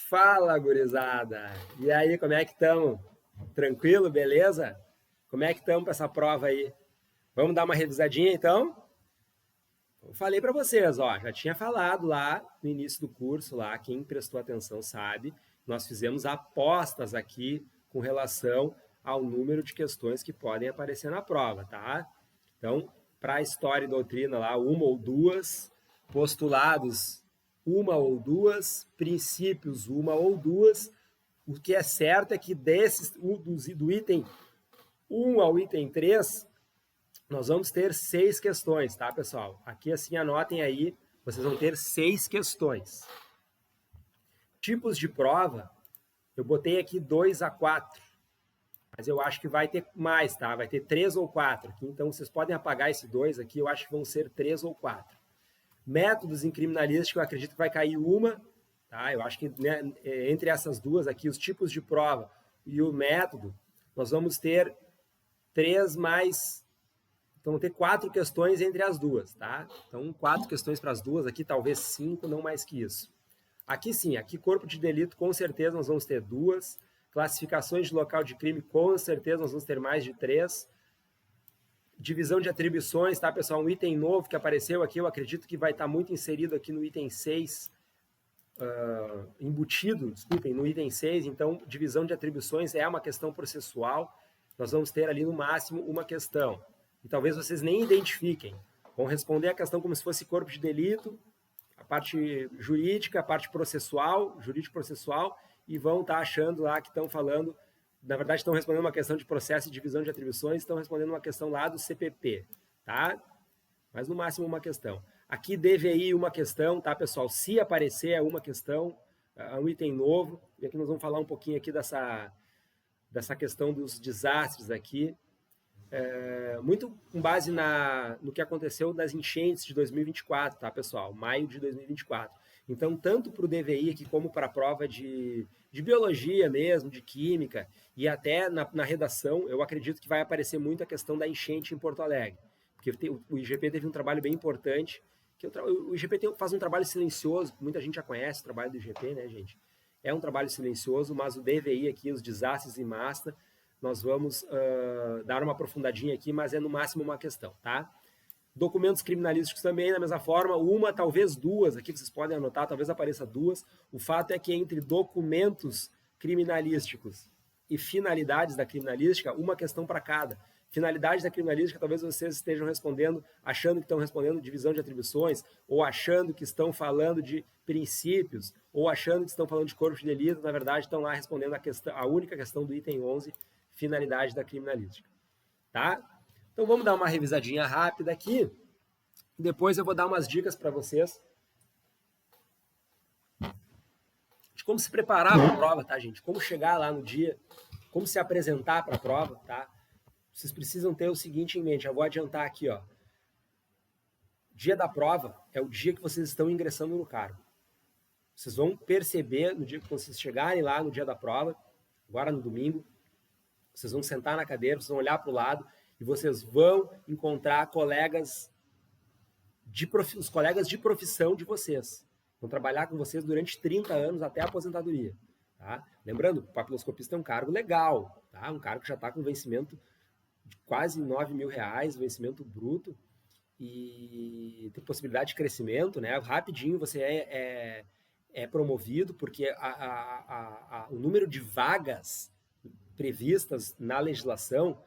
Fala, gurizada! E aí, como é que estamos? Tranquilo, beleza? Como é que estamos para essa prova aí? Vamos dar uma revisadinha, então? Eu falei para vocês, ó, já tinha falado lá no início do curso, lá, quem prestou atenção sabe, nós fizemos apostas aqui com relação ao número de questões que podem aparecer na prova, tá? Então, para a história e doutrina lá, uma ou duas, postulados, uma ou duas, princípios, uma ou duas. O que é certo é que do item 1 ao item 3, nós vamos ter 6 questões, tá, pessoal? Aqui, assim, anotem aí, vocês vão ter 6 questões. Tipos de prova, eu botei aqui 2 a 4, mas eu acho que vai ter mais, tá? Vai ter 3 ou 4 aqui, então vocês podem apagar esse 2 aqui, eu acho que vão ser 3 ou 4. Métodos em criminalística, eu acredito que vai cair uma, tá? Eu acho que, né, entre essas duas aqui, os tipos de prova e o método, nós vamos ter 3 mais... Então, vão ter 4 questões entre as duas, tá? Então, 4 questões para as duas aqui, talvez 5, não mais que isso. Aqui sim, aqui corpo de delito, com certeza nós vamos ter 2. Classificações de local de crime, com certeza nós vamos ter mais de 3. Divisão de atribuições, tá, pessoal? Um item novo que apareceu aqui, eu acredito que vai estar muito inserido aqui no item 6, embutido, desculpem, no item 6. Então, divisão de atribuições é uma questão processual. Nós vamos ter ali no máximo uma questão. E talvez vocês nem identifiquem. Vão responder a questão como se fosse corpo de delito, a parte jurídica, a parte processual, jurídico-processual, e vão estar achando lá que estão falando, na verdade estão respondendo uma questão de processo e divisão de atribuições, estão respondendo uma questão lá do CPP, tá? Mas no máximo uma questão. Aqui DVI uma questão, tá, pessoal? Se aparecer é uma questão, é um item novo, e aqui nós vamos falar um pouquinho aqui dessa questão dos desastres aqui, muito com base no que aconteceu das enchentes de 2024, tá, pessoal? Maio de 2024. Então, tanto para o DVI aqui como para a prova de biologia mesmo, de química, e até na redação, eu acredito que vai aparecer muito a questão da enchente em Porto Alegre. Porque o IGP teve um trabalho bem importante, que o IGP faz um trabalho silencioso, muita gente já conhece o trabalho do IGP, né, gente? É um trabalho silencioso, mas o DVI aqui, os desastres em massa, nós vamos dar uma aprofundadinha aqui, mas é no máximo uma questão, tá? Documentos criminalísticos também, da mesma forma, uma, talvez duas, aqui vocês podem anotar, talvez apareça 2. O fato é que entre documentos criminalísticos e finalidades da criminalística, uma questão para cada. Finalidades da criminalística, talvez vocês estejam respondendo, achando que estão respondendo divisão de atribuições, ou achando que estão falando de princípios, ou achando que estão falando de corpo de delito, na verdade estão lá respondendo a única questão do item 11, finalidade da criminalística, tá? Então vamos dar uma revisadinha rápida aqui, depois eu vou dar umas dicas para vocês de como se preparar para a prova, tá, gente? Como chegar lá no dia, como se apresentar para a prova, tá? Vocês precisam ter o seguinte em mente, eu vou adiantar aqui, ó. Dia da prova é o dia que vocês estão ingressando no cargo. Vocês vão perceber no dia que vocês chegarem lá no dia da prova, agora no domingo, vocês vão sentar na cadeira, vocês vão olhar para o lado e vocês vão encontrar os colegas de profissão de vocês. Vão trabalhar com vocês durante 30 anos até a aposentadoria. Tá? Lembrando, o papiloscopista é um cargo legal, tá? Um cargo que já está com vencimento de quase R$9.000, vencimento bruto, e tem possibilidade de crescimento, né? Rapidinho você é promovido, porque o número de vagas previstas na legislação,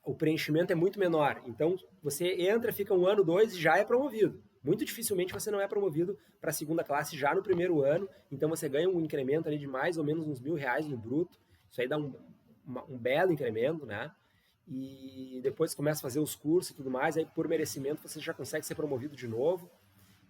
o preenchimento é muito menor. Então, você entra, fica 1 ano, 2 e já é promovido. Muito dificilmente você não é promovido para a segunda classe já no primeiro ano, então você ganha um incremento ali de mais ou menos uns R$1.000 no bruto. Isso aí dá um belo incremento, né? E depois começa a fazer os cursos e tudo mais, aí por merecimento você já consegue ser promovido de novo.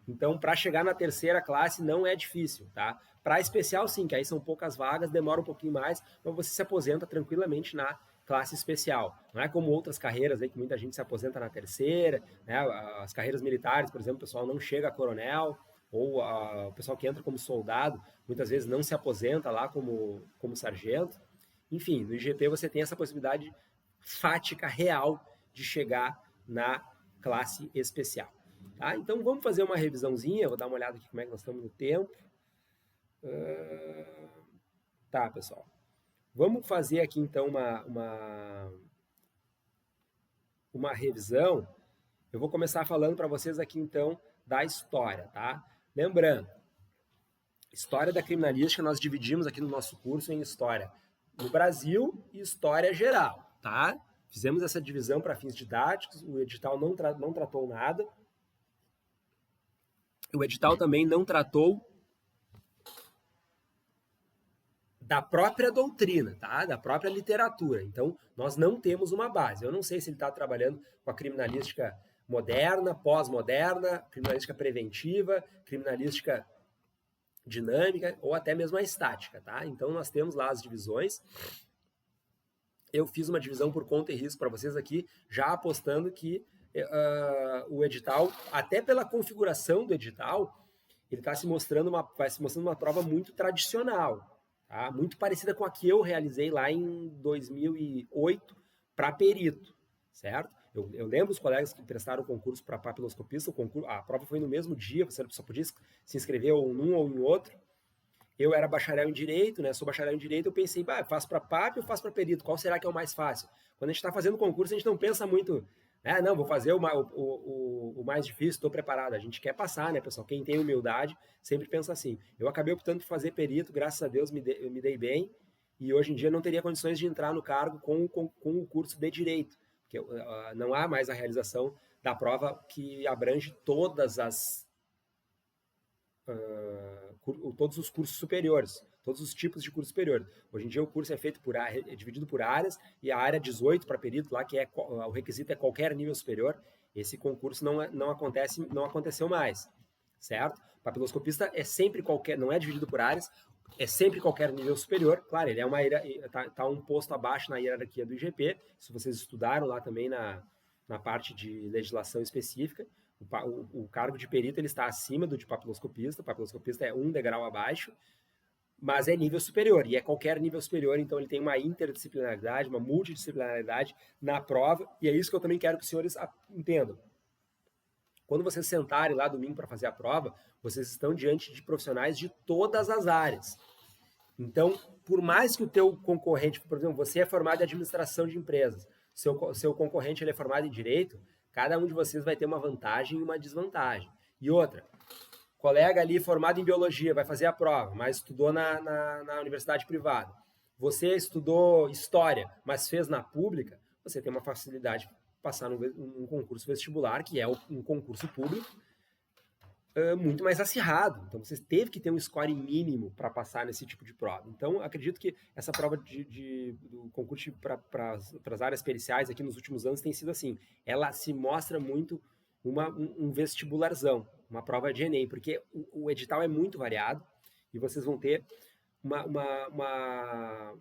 Então, para chegar na terceira classe não é difícil, tá? Para especial, sim, que aí são poucas vagas, demora um pouquinho mais, mas você se aposenta tranquilamente na classe especial. Não é como outras carreiras aí que muita gente se aposenta na terceira, né? As carreiras militares, por exemplo, o pessoal não chega a coronel, ou o pessoal que entra como soldado, muitas vezes não se aposenta lá como sargento. Enfim, no IGP você tem essa possibilidade fática, real, de chegar na classe especial. Tá? Então vamos fazer uma revisãozinha, vou dar uma olhada aqui como é que nós estamos no tempo. Tá, pessoal. Vamos fazer aqui, então, uma revisão. Eu vou começar falando para vocês aqui, então, da história, tá? Lembrando, história da criminalística nós dividimos aqui no nosso curso em história no Brasil e história geral, tá? Fizemos essa divisão para fins didáticos, o edital não tratou nada. O edital também não tratou da própria doutrina, tá? Da própria literatura. Então, nós não temos uma base. Eu não sei se ele está trabalhando com a criminalística moderna, pós-moderna, criminalística preventiva, criminalística dinâmica ou até mesmo a estática, tá? Então, nós temos lá as divisões. Eu fiz uma divisão por conta e risco para vocês aqui, já apostando que o edital, até pela configuração do edital, ele vai se mostrando uma prova muito tradicional, tá? Muito parecida com a que eu realizei lá em 2008 para perito, certo? Eu lembro os colegas que prestaram o concurso para papiloscopista, a prova foi no mesmo dia, você só podia se inscrever ou num ou em outro. Eu era bacharel em Direito, né? Sou bacharel em Direito, eu pensei, faço para PAP ou faço para perito? Qual será que é o mais fácil? Quando a gente está fazendo concurso, a gente não pensa muito, não, vou fazer o mais difícil, estou preparado. A gente quer passar, né, pessoal? Quem tem humildade sempre pensa assim. Eu acabei optando por fazer perito, graças a Deus eu me dei bem, e hoje em dia não teria condições de entrar no cargo com o curso de Direito, porque não há mais a realização da prova que abrange todas as todos os cursos superiores, todos os tipos de curso superior. Hoje em dia o curso é feito é dividido por áreas, e a área 18 para perito lá, que o requisito é qualquer nível superior, esse concurso não aconteceu mais, certo? Papiloscopista é sempre qualquer, não é dividido por áreas, é sempre qualquer nível superior. Claro, ele tá um posto abaixo na hierarquia do IGP, se vocês estudaram lá também na parte de legislação específica. O cargo de perito ele está acima do de papiloscopista. O papiloscopista é um degrau abaixo, mas é nível superior, e é qualquer nível superior, então ele tem uma interdisciplinaridade, uma multidisciplinaridade na prova, e é isso que eu também quero que os senhores entendam. Quando vocês sentarem lá domingo para fazer a prova, vocês estão diante de profissionais de todas as áreas. Então, por mais que o teu concorrente, por exemplo, você é formado em administração de empresas, seu concorrente ele é formado em direito, cada um de vocês vai ter uma vantagem e uma desvantagem. E outra, colega ali formado em biologia vai fazer a prova, mas estudou na universidade privada. Você estudou história, mas fez na pública, você tem uma facilidade de passar num concurso vestibular, que é um concurso público, muito mais acirrado. Então, você teve que ter um score mínimo para passar nesse tipo de prova. Então, acredito que essa prova do concurso para as áreas periciais aqui nos últimos anos tem sido assim. Ela se mostra muito um vestibularzão, uma prova de Enem, porque o edital é muito variado e vocês vão ter uma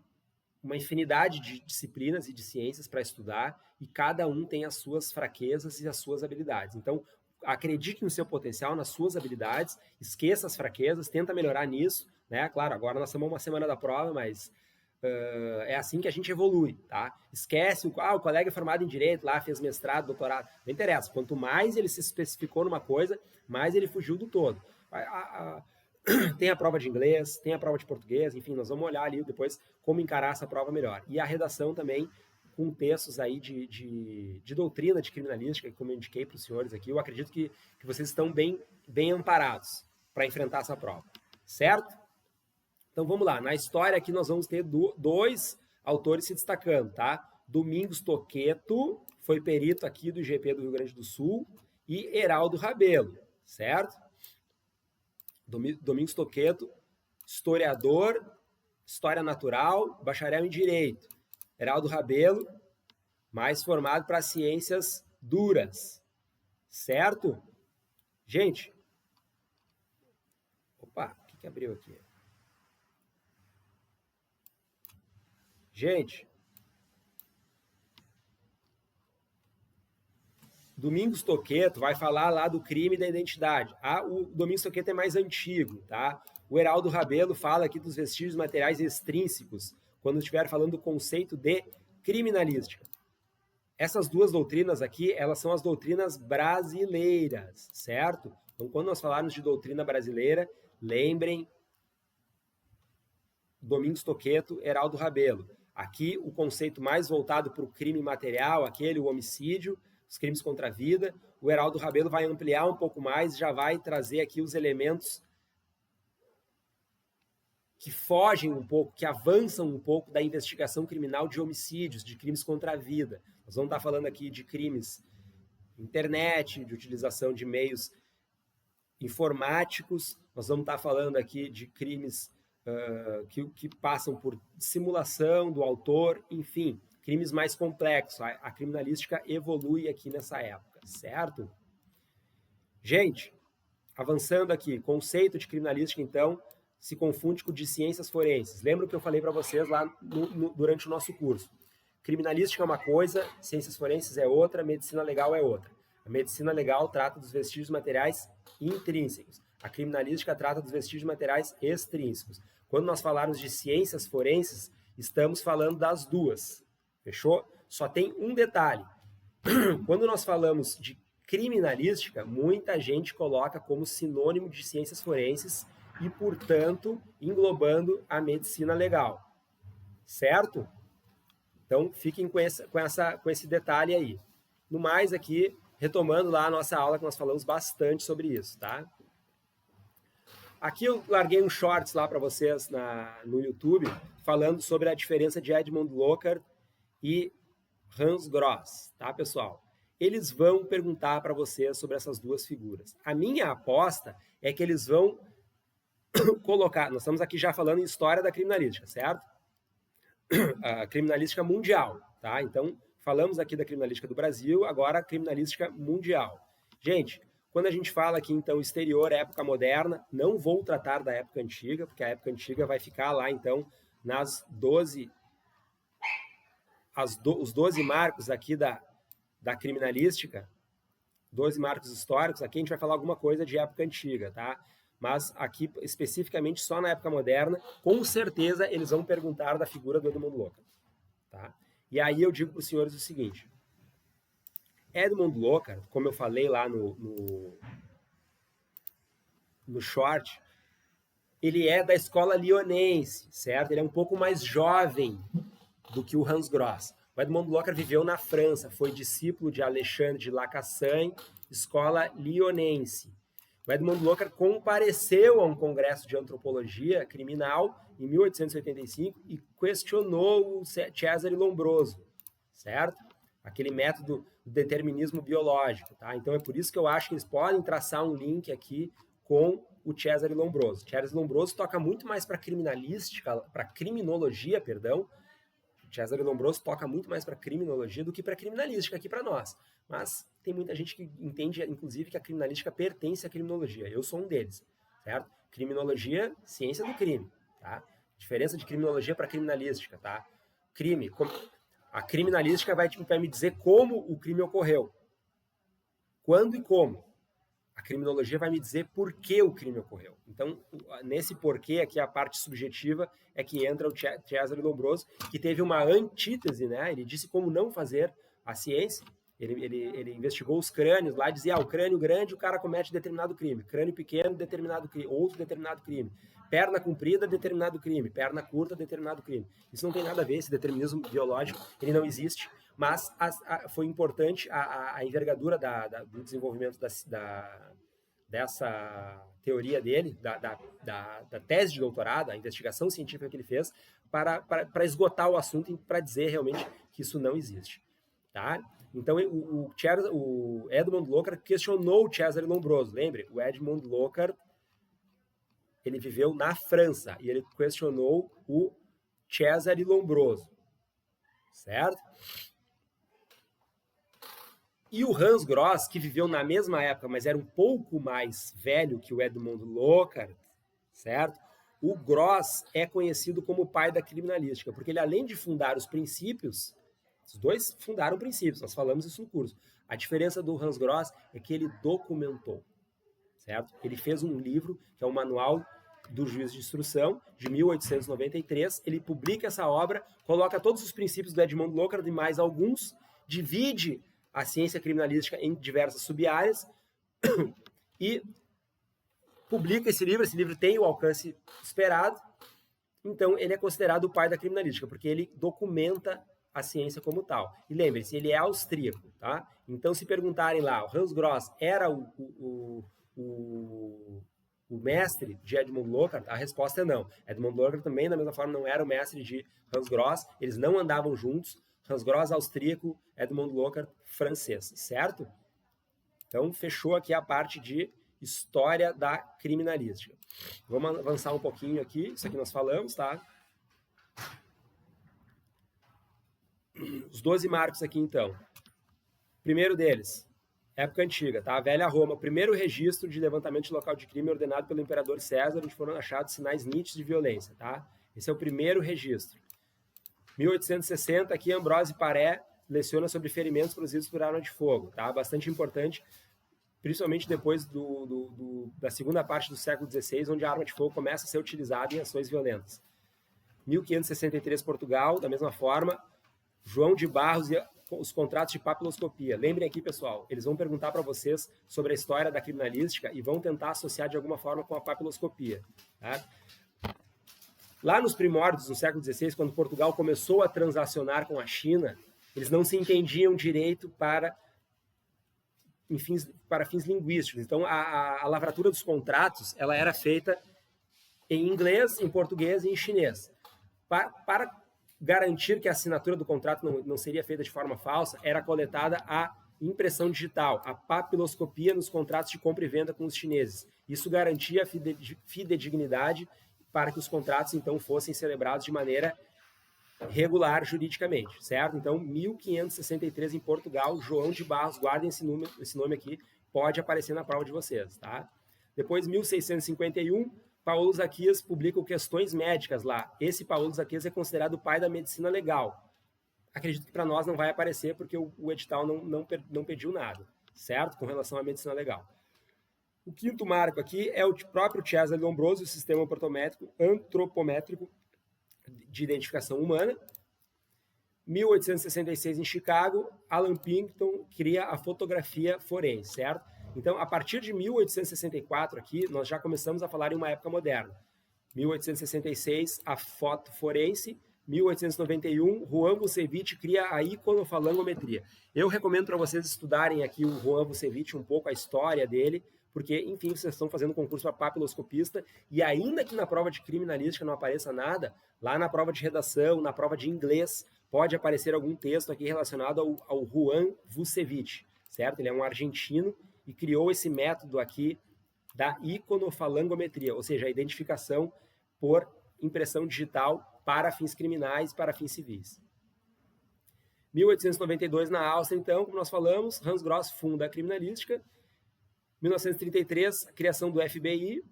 infinidade de disciplinas e de ciências para estudar, e cada um tem as suas fraquezas e as suas habilidades. Então, acredite no seu potencial, nas suas habilidades, esqueça as fraquezas, tenta melhorar nisso, né? Claro, agora nós estamos uma semana da prova, mas é assim que a gente evolui, tá? Esquece, o colega é formado em Direito, lá fez mestrado, doutorado, não interessa. Quanto mais ele se especificou numa coisa, mais ele fugiu do todo. Tem a prova de inglês, tem a prova de português, enfim, nós vamos olhar ali depois como encarar essa prova melhor. E a redação também, com textos aí de doutrina de criminalística, como eu indiquei para os senhores aqui, eu acredito que vocês estão bem amparados para enfrentar essa prova, certo? Então vamos lá, na história aqui nós vamos ter dois autores se destacando, tá? Domingos Toqueto, foi perito aqui do IGP do Rio Grande do Sul, e Heraldo Rabelo, certo? Domingos Toqueto, historiador, história natural, bacharel em Direito. Heraldo Rabelo, mais formado para ciências duras, certo? Gente, opa, o que abriu aqui? Gente, Domingos Toqueto vai falar lá do crime da identidade. O Domingos Toqueto é mais antigo, tá? O Heraldo Rabelo fala aqui dos vestígios materiais extrínsecos, quando estiver falando do conceito de criminalística. Essas duas doutrinas aqui, elas são as doutrinas brasileiras, certo? Então, quando nós falarmos de doutrina brasileira, lembrem Domingos Toqueto, Heraldo Rabelo. Aqui o conceito mais voltado para o crime material, o homicídio, os crimes contra a vida. O Heraldo Rabelo vai ampliar um pouco mais, já vai trazer aqui os elementos que fogem um pouco, que avançam um pouco da investigação criminal de homicídios, de crimes contra a vida. Nós vamos estar falando aqui de crimes internet, de utilização de meios informáticos, nós vamos estar falando aqui de crimes que passam por simulação do autor, enfim, crimes mais complexos. A criminalística evolui aqui nessa época, certo? Gente, avançando aqui, conceito de criminalística, então, se confunde com o de ciências forenses. Lembra o que eu falei para vocês lá durante o nosso curso? Criminalística é uma coisa, ciências forenses é outra, medicina legal é outra. A medicina legal trata dos vestígios materiais intrínsecos. A criminalística trata dos vestígios materiais extrínsecos. Quando nós falarmos de ciências forenses, estamos falando das duas. Fechou? Só tem um detalhe. Quando nós falamos de criminalística, muita gente coloca como sinônimo de ciências forenses e, portanto, englobando a medicina legal. Certo? Então, fiquem com esse detalhe aí. No mais, aqui, retomando lá a nossa aula, que nós falamos bastante sobre isso, tá? Aqui eu larguei um shorts lá para vocês no YouTube, falando sobre a diferença de Edmund Lockhart e Hans Gross, tá, pessoal? Eles vão perguntar para vocês sobre essas duas figuras. A minha aposta é que eles vão colocar... Nós estamos aqui já falando em história da criminalística, certo? A criminalística mundial, tá? Então, falamos aqui da criminalística do Brasil, agora a criminalística mundial. Gente, quando a gente fala aqui, então, exterior, época moderna, não vou tratar da época antiga, porque a época antiga vai ficar lá, então, nas 12... os 12 marcos aqui da criminalística, 12 marcos históricos, aqui a gente vai falar alguma coisa de época antiga, tá? Mas aqui, especificamente, só na época moderna, com certeza eles vão perguntar da figura do Edmund Lockhart, tá? E aí eu digo para os senhores o seguinte, Edmund Lockhart, como eu falei lá no short, ele é da escola lionense, certo? Ele é um pouco mais jovem do que o Hans Gross. O Edmund Lockhart viveu na França, foi discípulo de Alexandre de Lacassagne, escola lionense. O Edmund Lockhart compareceu a um congresso de antropologia criminal em 1885 e questionou o Cesare Lombroso, certo? Aquele método do determinismo biológico, tá? Então é por isso que eu acho que eles podem traçar um link aqui com o Cesare Lombroso. Cesare Lombroso toca muito mais para criminalística, para criminologia, perdão. Cesare Lombroso toca muito mais para criminologia do que para criminalística aqui para nós. Mas tem muita gente que entende, inclusive, que a criminalística pertence à criminologia. Eu sou um deles, certo? Criminologia, ciência do crime, tá? Diferença de criminologia para criminalística, tá? Crime, a criminalística vai me dizer como o crime ocorreu. Quando e como. A criminologia vai me dizer por que o crime ocorreu. Então, nesse porquê aqui, a parte subjetiva é que entra o Cesare Lombroso, que teve uma antítese, né? Ele disse como não fazer a ciência. Ele investigou os crânios lá, dizia, o crânio grande, o cara comete determinado crime. Crânio pequeno, determinado crime. Outro determinado crime. Perna comprida, determinado crime. Perna curta, determinado crime. Isso não tem nada a ver, esse determinismo biológico, ele não existe. Mas foi importante a envergadura do desenvolvimento dessa teoria dele, da tese de doutorado, a investigação científica que ele fez, para esgotar o assunto e para dizer realmente que isso não existe. Tá? Então, o Edmund Lockhart questionou o Cesare Lombroso. Lembre, o Edmund Lockhart ele viveu na França e ele questionou o Cesare Lombroso. Certo? E o Hans Gross, que viveu na mesma época, mas era um pouco mais velho que o Edmund Lockhart, certo? O Gross é conhecido como o pai da criminalística, porque ele, além de fundar os princípios, os dois fundaram princípios, nós falamos isso no curso. A diferença do Hans Gross é que ele documentou, certo? Ele fez um livro, que é o Manual do Juiz de Instrução, de 1893. Ele publica essa obra, coloca todos os princípios do Edmund Lockhart e mais alguns, divide a ciência criminalística em diversas sub-áreas e publica esse livro. Esse livro tem o alcance esperado Então, ele é considerado o pai da criminalística, porque ele documenta a ciência como tal. E lembre-se, ele é austríaco, tá? Então, se perguntarem lá, o Hans Gross era o mestre de Edmund Lockhart, a resposta é não. Edmund Lockhart também, da mesma forma, não era o mestre de Hans Gross, eles não andavam juntos. Hans Gross, austríaco, Edmund Lockhart, francês, certo? Então, fechou aqui a parte de história da criminalística. Vamos avançar um pouquinho aqui, isso aqui nós falamos, tá? Os 12 marcos aqui, então. Primeiro deles, época antiga, tá? Velha Roma, primeiro registro de levantamento de local de crime ordenado pelo imperador César, onde foram achados sinais nítidos de violência, tá? Esse é o primeiro registro. 1860, aqui Ambrose Paré leciona sobre ferimentos produzidos por arma de fogo, tá? Bastante importante, principalmente depois da segunda parte do século XVI, onde a arma de fogo começa a ser utilizada em ações violentas. 1563, Portugal, da mesma forma, João de Barros e os contratos de papiloscopia. Lembrem aqui, pessoal, eles vão perguntar para vocês sobre a história da criminalística e vão tentar associar de alguma forma com a papiloscopia. Tá? Lá nos primórdios do século XVI, quando Portugal começou a transacionar com a China, eles não se entendiam direito para fins linguísticos. Então, a lavratura dos contratos ela era feita em inglês, em português e em chinês. Para garantir que a assinatura do contrato não seria feita de forma falsa, era coletada a impressão digital, a papiloscopia nos contratos de compra e venda com os chineses. Isso garantia a fidedignidade para que os contratos, então, fossem celebrados de maneira regular juridicamente, certo? Então, 1563 em Portugal, João de Barros, guardem esse nome aqui, pode aparecer na prova de vocês, tá? Depois, 1651, Paulo Zaquias publica o Questões Médicas lá. Esse Paulo Zaquias é considerado o pai da medicina legal. Acredito que para nós não vai aparecer, porque o edital não pediu nada, certo? Com relação à medicina legal. O quinto marco aqui é o próprio Cesare Lombroso, o sistema antropométrico de identificação humana. 1866, em Chicago, Alan Pilkington cria a fotografia forense, certo? Então, a partir de 1864 aqui, nós já começamos a falar em uma época moderna. 1866, a foto forense. 1891, Juan Vucevich cria a iconofalangometria. Eu recomendo para vocês estudarem aqui o Juan Vucevich, um pouco a história dele, porque, enfim, vocês estão fazendo concurso para papiloscopista, e ainda que na prova de criminalística não apareça nada, lá na prova de redação, na prova de inglês, pode aparecer algum texto aqui relacionado ao Juan Vucevich, certo? Ele é um argentino e criou esse método aqui da iconofalangometria, ou seja, a identificação por impressão digital para fins criminais, para fins civis. 1892, na Áustria, então, como nós falamos, Hans Gross funda a criminalística. 1933, criação do FBI.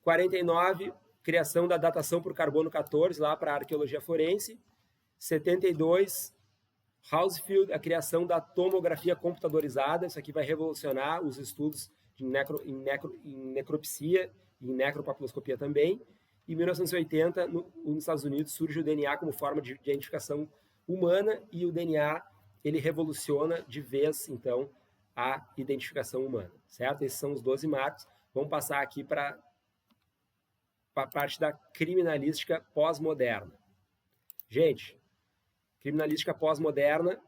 49, criação da datação por carbono 14, lá para a arqueologia forense. 72, Hounsfield, a criação da tomografia computadorizada. Isso aqui vai revolucionar os estudos em necropsia e em necropapiloscopia também. Em 1980, nos Estados Unidos, surge o DNA como forma de identificação humana e o DNA ele revoluciona de vez, então, a identificação humana, certo? Esses são os 12 marcos. Vamos passar aqui para a parte da criminalística pós-moderna. Gente, criminalística pós-moderna,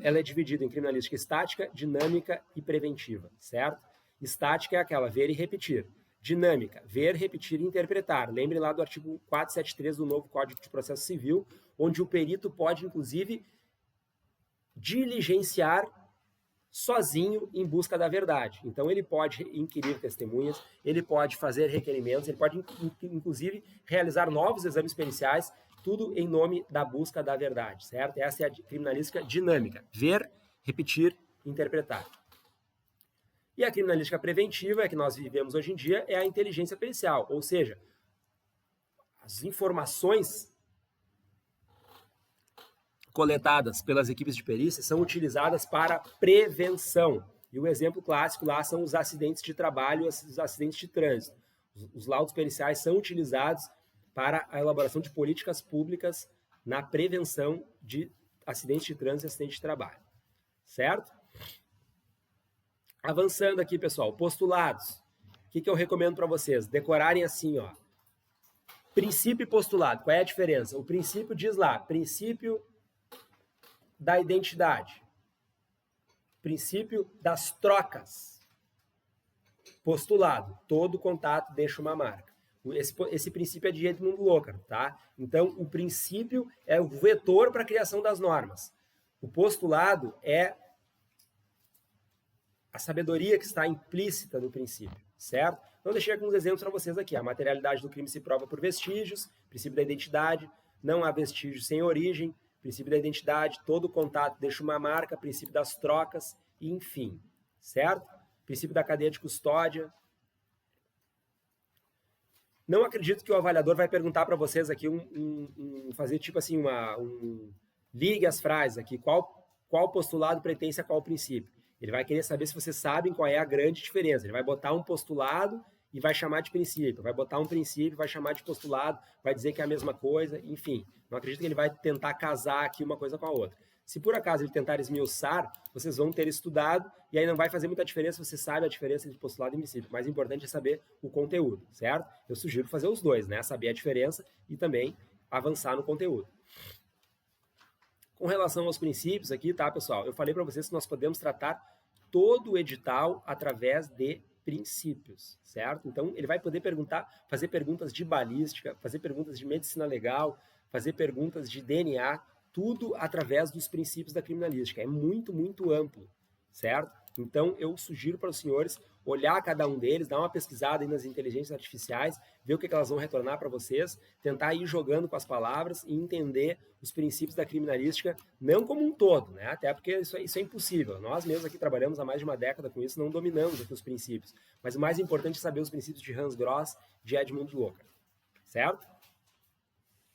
ela é dividida em criminalística estática, dinâmica e preventiva, certo? Estática é aquela, ver e repetir. Dinâmica, ver, repetir e interpretar. Lembre lá do artigo 473 do novo Código de Processo Civil, onde o perito pode, inclusive, diligenciar sozinho em busca da verdade. Então, ele pode inquirir testemunhas, ele pode fazer requerimentos, ele pode, inclusive, realizar novos exames periciais, tudo em nome da busca da verdade, certo? Essa é a criminalística dinâmica, ver, repetir, interpretar. E a criminalística preventiva, que nós vivemos hoje em dia, é a inteligência pericial, ou seja, as informações coletadas pelas equipes de perícia são utilizadas para prevenção. E o exemplo clássico lá são os acidentes de trabalho, os acidentes de trânsito. Os laudos periciais são utilizados para a elaboração de políticas públicas na prevenção de acidentes de trânsito e acidentes de trabalho. Certo? Avançando aqui, pessoal, postulados. o que eu recomendo para vocês? Decorarem assim, ó. Princípio e postulado. Qual é a diferença? O princípio diz lá, princípio da identidade. Princípio das trocas. Postulado. Todo contato deixa uma marca. Esse princípio é de Edmund Lockhart, tá? Então, o princípio é o vetor para a criação das normas. O postulado é a sabedoria que está implícita no princípio, certo? Então, deixei alguns exemplos para vocês aqui. A materialidade do crime se prova por vestígios, princípio da identidade, não há vestígios sem origem, princípio da identidade, todo contato deixa uma marca, princípio das trocas, e enfim, certo? Princípio da cadeia de custódia. Não acredito que o avaliador vai perguntar para vocês aqui, fazer tipo assim, ligue as frases aqui, qual postulado pertence a qual princípio. Ele vai querer saber se vocês sabem qual é a grande diferença. Ele vai botar um postulado e vai chamar de princípio. Vai botar um princípio, vai chamar de postulado, vai dizer que é a mesma coisa, enfim. Não acredito que ele vai tentar casar aqui uma coisa com a outra. Se por acaso ele tentar esmiuçar, vocês vão ter estudado e aí não vai fazer muita diferença, você sabe a diferença entre postulado e princípio. O mais importante é saber o conteúdo, certo? Eu sugiro fazer os dois, né? Saber a diferença e também avançar no conteúdo. Com relação aos princípios aqui, tá, pessoal? Eu falei para vocês que nós podemos tratar todo o edital através de princípios, certo? Então, ele vai poder fazer perguntas de balística, fazer perguntas de medicina legal, fazer perguntas de DNA, tudo através dos princípios da criminalística. É muito, muito amplo, certo? Então, eu sugiro para os senhores olhar cada um deles, dar uma pesquisada aí nas inteligências artificiais, ver o que elas vão retornar para vocês, tentar ir jogando com as palavras e entender os princípios da criminalística, não como um todo, né? Até porque isso é impossível. Nós mesmos aqui trabalhamos há mais de uma década com isso, não dominamos aqui os princípios. Mas o mais importante é saber os princípios de Hans Gross, de Edmund Lockhart, certo?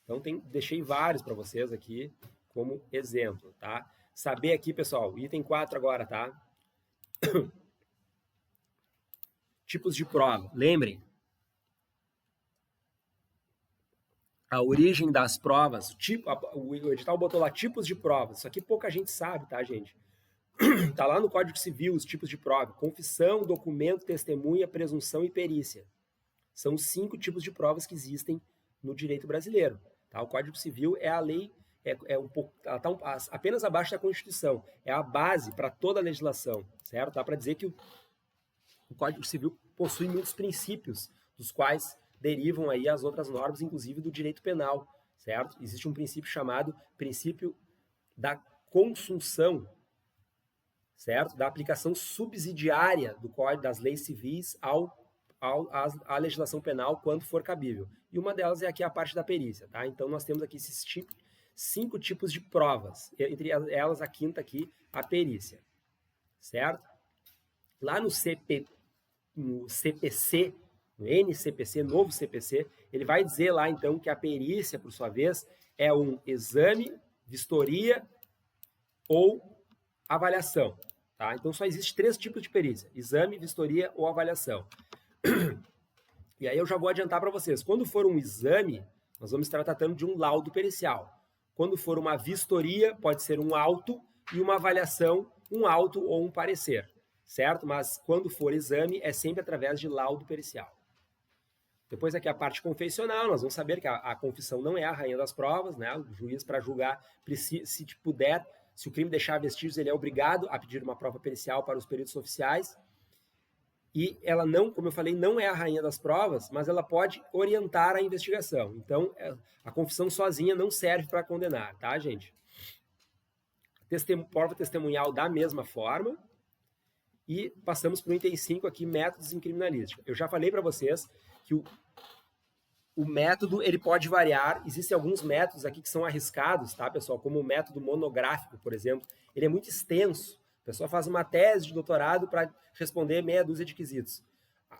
Então, deixei vários para vocês aqui como exemplo, tá? Saber aqui, pessoal, item 4 agora, tá? Tipos de prova. Lembrem, a origem das provas, o edital botou lá tipos de provas. Isso aqui pouca gente sabe, tá, gente? Tá lá no Código Civil os tipos de prova. Confissão, documento, testemunha, presunção e perícia. São 5 tipos de provas que existem no direito brasileiro. Tá? O Código Civil é a lei, ela tá apenas abaixo da Constituição. É a base para toda a legislação, certo? Dá para dizer que o Código Civil possui muitos princípios, dos quais derivam aí as outras normas, inclusive do direito penal, certo? Existe um princípio chamado princípio da consunção, certo? Da aplicação subsidiária do Código das leis civis à legislação penal quando for cabível. E uma delas é aqui a parte da perícia, tá? Então nós temos aqui esses 5 tipos de provas, entre elas a quinta aqui, a perícia, certo? Lá no CPC, no NCPC, novo CPC, ele vai dizer lá então que a perícia, por sua vez, é um exame, vistoria ou avaliação, tá? Então só existe 3 tipos de perícia: exame, vistoria ou avaliação. E aí eu já vou adiantar para vocês, quando for um exame, nós vamos estar tratando de um laudo pericial. Quando for uma vistoria, pode ser um auto, e uma avaliação, um auto ou um parecer, certo? Mas quando for exame, é sempre através de laudo pericial. Depois aqui a parte confessional, nós vamos saber que a confissão não é a rainha das provas, né? O juiz, para julgar, se puder, se o crime deixar vestígios, ele é obrigado a pedir uma prova pericial para os peritos oficiais. E ela não, como eu falei, não é a rainha das provas, mas ela pode orientar a investigação. Então, a confissão sozinha não serve para condenar, tá, gente? Prova testemunhal da mesma forma. E passamos para o item 5 aqui, métodos em criminalística. Eu já falei para vocês que o método ele pode variar. Existem alguns métodos aqui que são arriscados, tá, pessoal? Como o método monográfico, por exemplo. Ele é muito extenso. A pessoa faz uma tese de doutorado para responder meia dúzia de quesitos.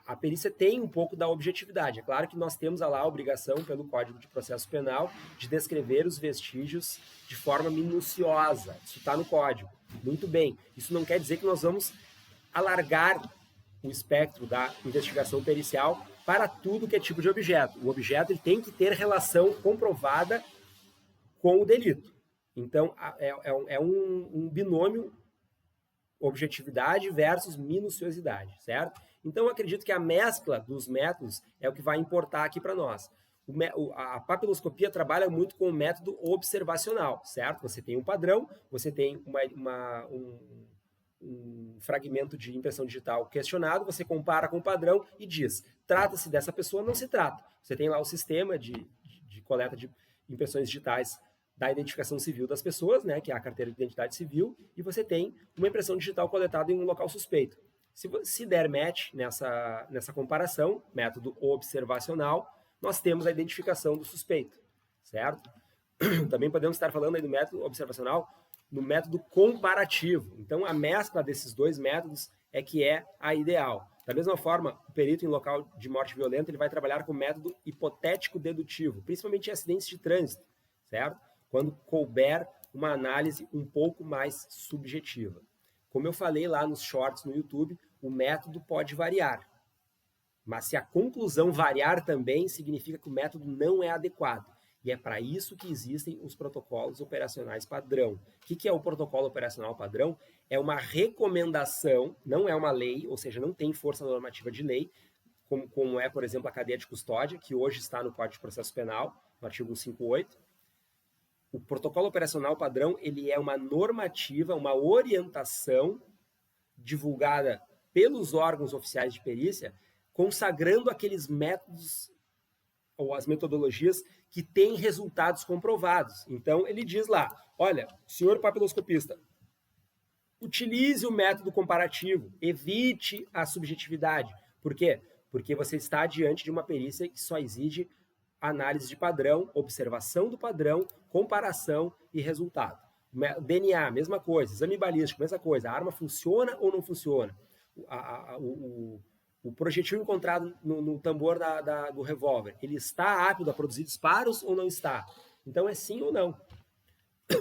A perícia tem um pouco da objetividade. É claro que nós temos lá a obrigação, pelo Código de Processo Penal, de descrever os vestígios de forma minuciosa. Isso está no Código. Muito bem. Isso não quer dizer que nós vamos alargar o espectro da investigação pericial para tudo que é tipo de objeto. O objeto ele tem que ter relação comprovada com o delito. Então, é um binômio objetividade versus minuciosidade, certo? Então, eu acredito que a mescla dos métodos é o que vai importar aqui para nós. A papiloscopia trabalha muito com o método observacional, certo? Você tem um padrão, você tem um fragmento de impressão digital questionado, você compara com o padrão e diz, trata-se dessa pessoa, não se trata. Você tem lá o sistema de coleta de impressões digitais da identificação civil das pessoas, né, que é a carteira de identidade civil, e você tem uma impressão digital coletada em um local suspeito. Se der match nessa comparação, método observacional, nós temos a identificação do suspeito, certo? Também podemos estar falando aí do método observacional no método comparativo. Então, a mescla desses dois métodos é que é a ideal. Da mesma forma, o perito em local de morte violenta ele vai trabalhar com o método hipotético dedutivo, principalmente em acidentes de trânsito, certo? Quando couber uma análise um pouco mais subjetiva. Como eu falei lá nos shorts no YouTube, o método pode variar. Mas se a conclusão variar também, significa que o método não é adequado. E é para isso que existem os protocolos operacionais padrão. O que é o protocolo operacional padrão? É uma recomendação, não é uma lei, ou seja, não tem força normativa de lei, como é, por exemplo, a cadeia de custódia, que hoje está no Código de Processo Penal, no artigo 158. O protocolo operacional padrão ele é uma normativa, uma orientação divulgada pelos órgãos oficiais de perícia, consagrando aqueles métodos ou as metodologias que têm resultados comprovados. Então, ele diz lá, olha, senhor papiloscopista, utilize o método comparativo, evite a subjetividade. Por quê? Porque você está diante de uma perícia que só exige análise de padrão, observação do padrão, comparação e resultado. DNA, mesma coisa. Exame balístico, mesma coisa. A arma funciona ou não funciona? O projetil encontrado no tambor do revólver, ele está apto a produzir disparos ou não está? Então, é sim ou não.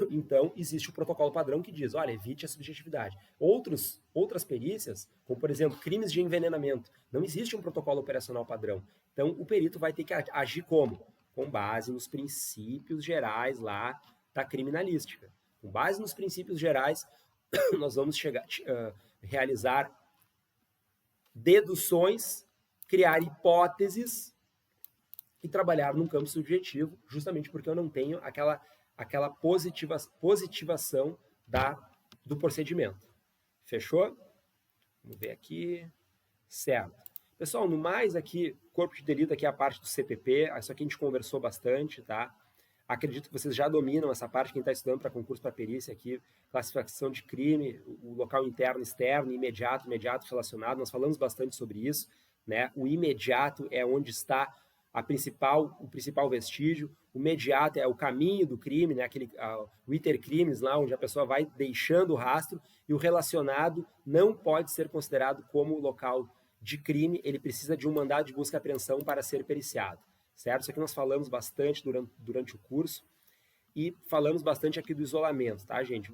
Então, existe o protocolo padrão que diz, olha, evite a subjetividade. Outras perícias, como, por exemplo, crimes de envenenamento, não existe um protocolo operacional padrão. Então, o perito vai ter que agir como? Com base nos princípios gerais lá da criminalística. Com base nos princípios gerais, nós vamos realizar deduções, criar hipóteses e trabalhar num campo subjetivo, justamente porque eu não tenho aquela positivação do procedimento. Fechou? Vamos ver aqui. Certo. Pessoal, no mais aqui, corpo de delito aqui é a parte do CPP, isso aqui a gente conversou bastante, tá? Acredito que vocês já dominam essa parte, quem está estudando para concurso para perícia aqui, classificação de crime, o local interno, externo, imediato relacionado, nós falamos bastante sobre isso, né? O imediato é onde está o principal vestígio, o mediato é o caminho do crime, né? O intercrimes lá, onde a pessoa vai deixando o rastro, e o relacionado não pode ser considerado como local de crime, ele precisa de um mandado de busca e apreensão para ser periciado. Certo? Isso aqui nós falamos bastante durante o curso e falamos bastante aqui do isolamento, tá, gente?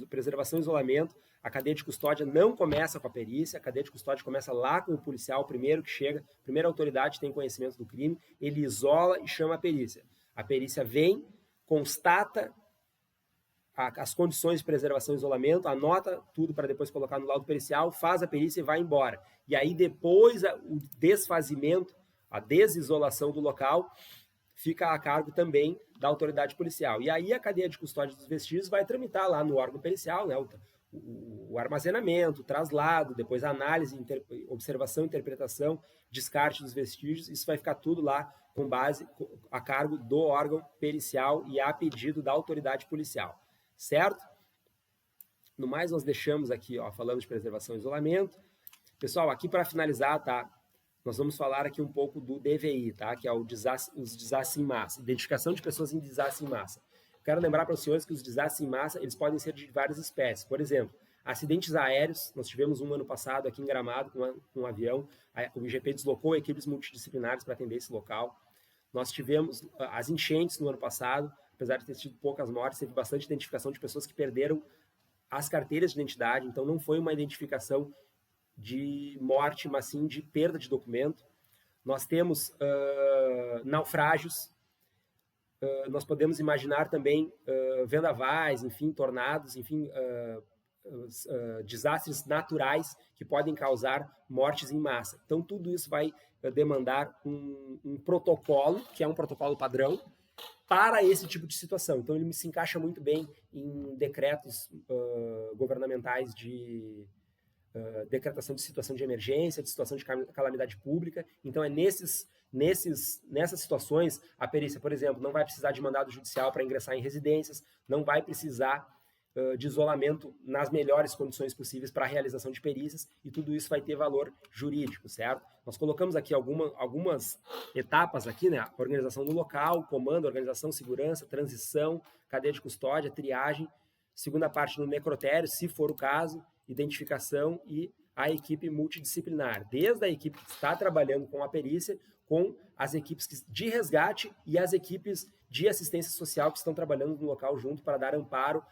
Preservação e isolamento, a cadeia de custódia não começa com a perícia, a cadeia de custódia começa lá com o policial, o primeiro que chega, a primeira autoridade tem conhecimento do crime, ele isola e chama a perícia. A perícia vem, constata as condições de preservação e isolamento, anota tudo para depois colocar no laudo pericial, faz a perícia e vai embora. E aí depois o desfazimento, a desisolação do local fica a cargo também da autoridade policial. E aí a cadeia de custódia dos vestígios vai tramitar lá no órgão pericial, né, o armazenamento, o traslado, depois a análise, observação, interpretação, descarte dos vestígios, isso vai ficar tudo lá com base a cargo do órgão pericial e a pedido da autoridade policial, certo? No mais, nós deixamos aqui, ó, falando de preservação e isolamento. Pessoal, aqui para finalizar, tá? Nós vamos falar aqui um pouco do DVI, tá? Que é os desastres em massa, identificação de pessoas em desastre em massa. Quero lembrar para os senhores que os desastres em massa, eles podem ser de várias espécies. Por exemplo, acidentes aéreos, nós tivemos um ano passado aqui em Gramado com um avião, o IGP deslocou equipes multidisciplinares para atender esse local. Nós tivemos as enchentes no ano passado, apesar de ter tido poucas mortes, teve bastante identificação de pessoas que perderam as carteiras de identidade, então não foi uma identificação de morte, mas sim de perda de documento. Nós temos naufrágios, nós podemos imaginar também vendavais, enfim, tornados, enfim, desastres naturais que podem causar mortes em massa. Então, tudo isso vai demandar um protocolo, que é um protocolo padrão, para esse tipo de situação. Então, ele se encaixa muito bem em decretos governamentais de decretação de situação de emergência, de situação de calamidade pública. Então, é nessas situações, a perícia, por exemplo, não vai precisar de mandado judicial para ingressar em residências, não vai precisar de isolamento nas melhores condições possíveis para a realização de perícias, e tudo isso vai ter valor jurídico, certo? Nós colocamos aqui algumas etapas aqui, né? Organização do local, comando, organização, segurança, transição, cadeia de custódia, triagem, segunda parte no necrotério, se for o caso, identificação e a equipe multidisciplinar, desde a equipe que está trabalhando com a perícia, com as equipes de resgate e as equipes de assistência social que estão trabalhando no local junto para dar amparo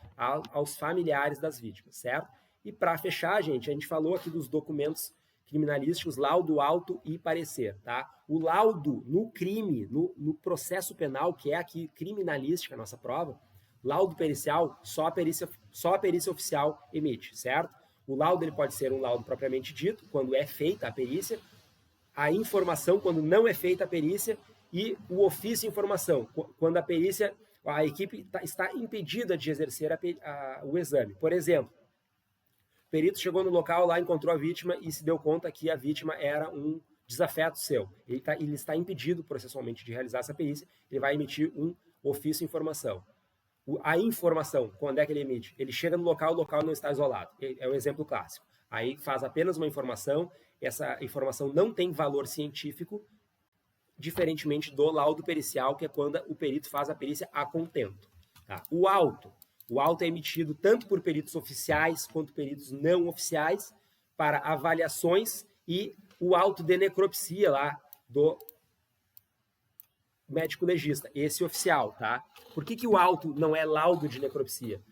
aos familiares das vítimas, certo? E para fechar, gente, a gente falou aqui dos documentos criminalísticos, laudo, auto e parecer, tá? O laudo no crime, no processo penal, que é aqui criminalística, a nossa prova, laudo pericial, só a perícia oficial emite, certo? O laudo ele pode ser um laudo propriamente dito, quando é feita a perícia, a informação, quando não é feita a perícia, e o ofício de informação, quando a equipe está impedida de exercer o exame. Por exemplo, o perito chegou no local lá, encontrou a vítima e se deu conta que a vítima era um desafeto seu. Ele está impedido processualmente de realizar essa perícia, ele vai emitir um ofício de informação. A informação, quando é que ele emite? Ele chega no local, o local não está isolado. É um exemplo clássico. Aí faz apenas uma informação, essa informação não tem valor científico, diferentemente do laudo pericial, que é quando o perito faz a perícia a contento. Tá? O auto é emitido tanto por peritos oficiais quanto peritos não oficiais para avaliações, e o auto de necropsia lá do médico legista, esse oficial, tá? Por que o auto não é laudo de necropsia?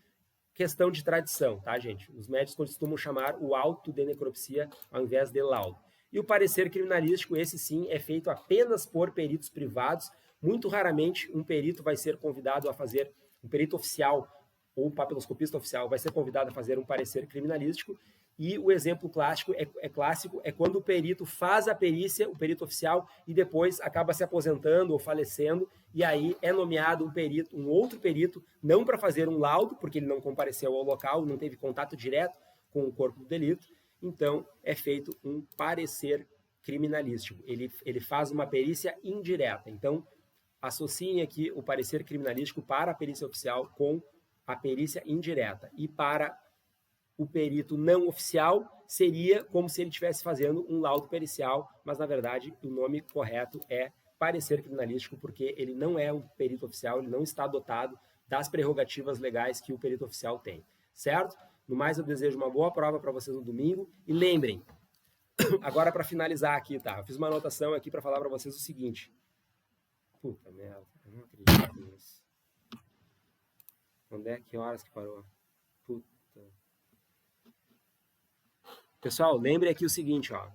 Questão de tradição, tá, gente? Os médicos costumam chamar o auto de necropsia ao invés de laudo. E o parecer criminalístico, esse sim, é feito apenas por peritos privados. Muito raramente um perito vai ser convidado a fazer, um perito oficial ou um papiloscopista oficial vai ser convidado a fazer um parecer criminalístico. E o exemplo clássico é quando o perito faz a perícia, o perito oficial, e depois acaba se aposentando ou falecendo, e aí é nomeado um outro perito, não para fazer um laudo, porque ele não compareceu ao local, não teve contato direto com o corpo do delito, então é feito um parecer criminalístico. Ele faz uma perícia indireta. Então, associem aqui o parecer criminalístico para a perícia oficial com a perícia indireta. E para o perito não oficial, seria como se ele estivesse fazendo um laudo pericial, mas, na verdade, o nome correto é parecer criminalístico, porque ele não é um perito oficial, ele não está dotado das prerrogativas legais que o perito oficial tem, certo? No mais, eu desejo uma boa prova para vocês no domingo, e lembrem, agora para finalizar aqui, tá? Eu fiz uma anotação aqui para falar para vocês o seguinte. Puta merda, eu não acredito nisso. Onde é que horas que parou? Puta. Pessoal, lembre aqui o seguinte, ó.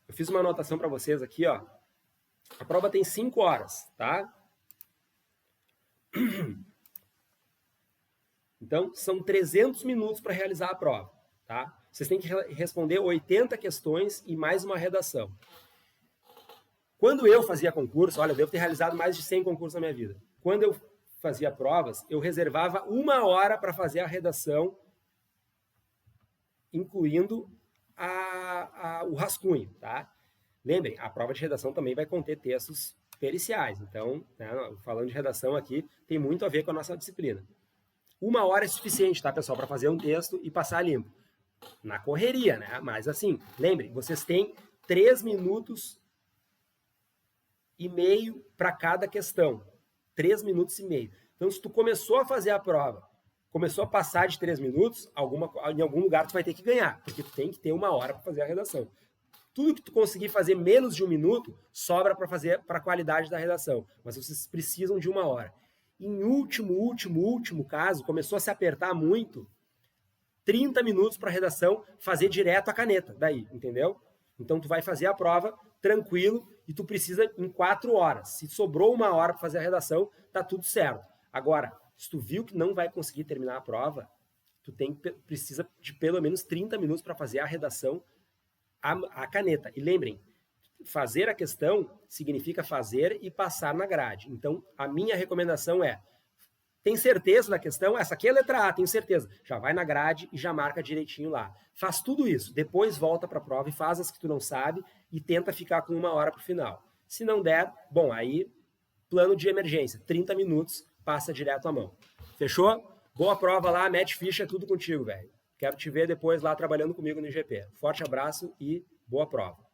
Eu fiz uma anotação para vocês aqui, ó. A prova tem 5 horas, tá? Então, são 300 minutos para realizar a prova, tá? Vocês têm que responder 80 questões e mais uma redação. Quando eu fazia concurso, olha, eu devo ter realizado mais de 100 concursos na minha vida. Quando eu fazia provas, eu reservava 1 hora para fazer a redação, incluindo o rascunho, tá? Lembrem, a prova de redação também vai conter textos periciais. Então, né, falando de redação aqui, tem muito a ver com a nossa disciplina. 1 hora é suficiente, tá, pessoal, para fazer um texto e passar limpo. Na correria, né? Mas assim, lembrem, vocês têm 3 minutos e meio para cada questão. 3 minutos e meio. Então, se tu começou a fazer a prova, começou a passar de 3 minutos, em algum lugar tu vai ter que ganhar, porque tu tem que ter 1 hora para fazer a redação. Tudo que tu conseguir fazer menos de 1 minuto, sobra para fazer para a qualidade da redação. Mas vocês precisam de 1 hora. Em último caso, começou a se apertar muito, 30 minutos para a redação, fazer direto a caneta, daí, entendeu? Então, tu vai fazer a prova tranquilo e tu precisa em 4 horas. Se sobrou 1 hora para fazer a redação, tá tudo certo. Agora, se tu viu que não vai conseguir terminar a prova, precisa de pelo menos 30 minutos para fazer a redação à caneta. E lembrem, fazer a questão significa fazer e passar na grade. Então, a minha recomendação é, tem certeza da questão? Essa aqui é a letra A, tenho certeza. Já vai na grade e já marca direitinho lá. Faz tudo isso, depois volta para a prova e faz as que tu não sabe e tenta ficar com 1 hora para o final. Se não der, bom, aí plano de emergência, 30 minutos, passa direto à mão. Fechou? Boa prova lá, mete ficha, tudo contigo, velho. Quero te ver depois lá trabalhando comigo no IGP. Forte abraço e boa prova.